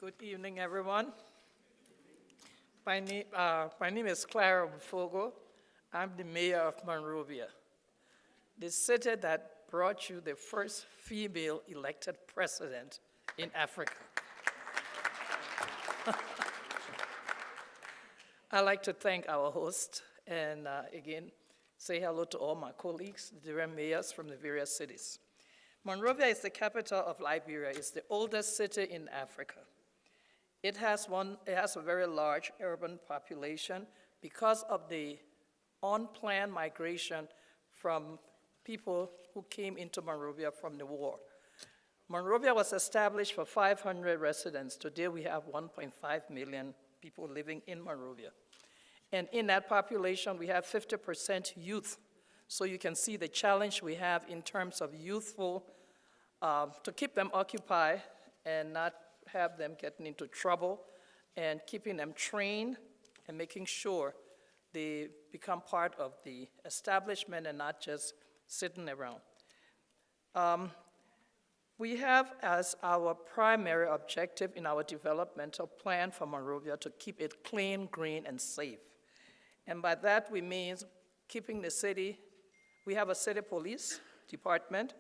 Good evening, everyone. My name is Clara Doe. I'm the mayor of Monrovia, the city that brought you the first female elected president in Africa. I'd like to thank our host and again, say hello to all my colleagues, the different mayors from the various cities. Monrovia is the capital of Liberia. It's the oldest city in Africa. It has a very large urban population because of the unplanned migration from people who came into Monrovia from the war. Monrovia was established for 500 residents. Today we have 1.5 million people living in Monrovia. And in that population, we have 50% youth. So you can see the challenge we have in terms of youthful, to keep them occupied and not have them getting into trouble, and keeping them trained and making sure they become part of the establishment and not just sitting around. We have as our primary objective in our developmental plan for Monrovia to keep it clean, green, and safe. And by that we mean keeping the city. We have a city police department,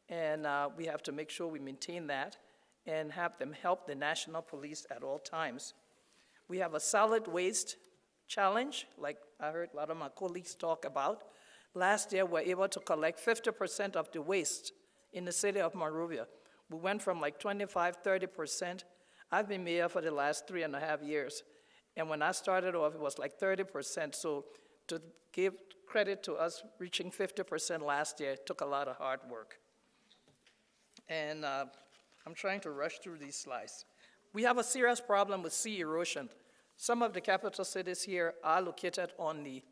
and we have to make sure we maintain that and have them help the national police at all times. We have a solid waste challenge, like I heard a lot of my colleagues talk about. Last year, we were able to collect 50% of the waste in the city of Monrovia. We went from like 25, 30%. I've been mayor for the last 3.5 years. And when I started off, it was like 30%. So to give credit to us reaching 50% last year, it took a lot of hard work. And I'm trying to rush through these slides. We have a serious problem with sea erosion. Some of the capital cities here are located on the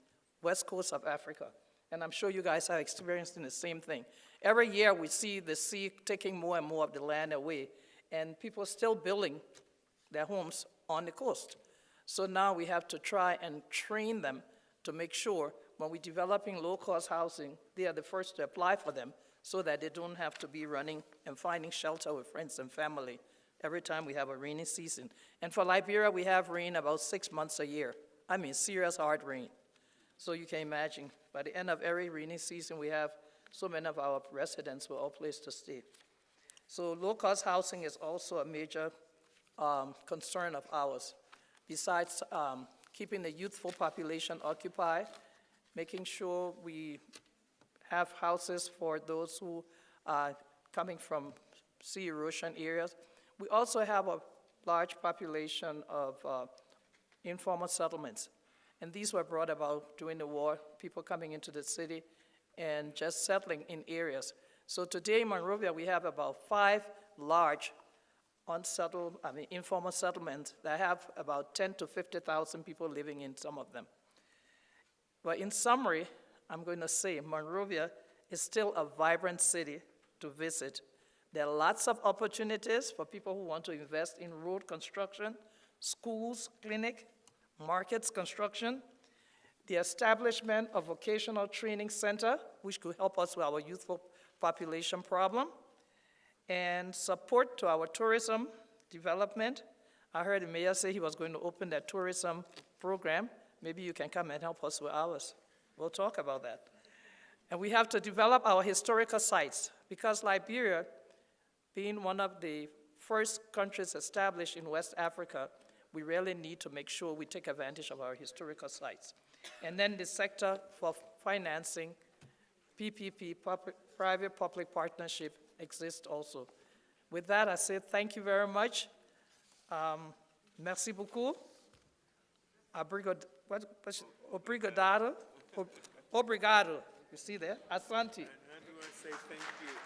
west coast of Africa. And I'm sure you guys are experiencing the same thing. Every year we see the sea taking more and more of the land away, and people are still building their homes on the coast. So now we have to try and train them to make sure when we're developing low-cost housing, they are the first to apply for them so that they don't have to be running and finding shelter with friends and family every time we have a rainy season. And for Liberia, we have rain about 6 months a year. I mean, serious hard rain. So you can imagine, by the end of every rainy season, we have so many of our residents with no place to stay. So low-cost housing is also a major concern of ours. Besides keeping the youthful population occupied, making sure we have houses for those who are coming from sea erosion areas. We also have a large population of informal settlements. And these were brought about during the war, people coming into the city and just settling in areas. So today in Monrovia, we have about 5 large informal settlements that have about 10 to 50,000 people living in some of them. But in summary, I'm going to say Monrovia is still a vibrant city to visit. There are lots of opportunities for people who want to invest in road construction, schools, clinic, markets construction, the establishment of vocational training center, which could help us with our youthful population problem, and support to our tourism development. I heard the mayor say he was going to open that tourism program. Maybe you can come and help us with ours. We'll talk about that. And we have to develop our historical sites, because Liberia, being one of the first countries established in West Africa, we really need to make sure we take advantage of our historical sites. And then the sector for financing, PPP, private-public partnership, exists also. With that, I say thank you very much. Merci beaucoup. Obrigado. Obrigado. You see there? Asante. And I do want to say thank you.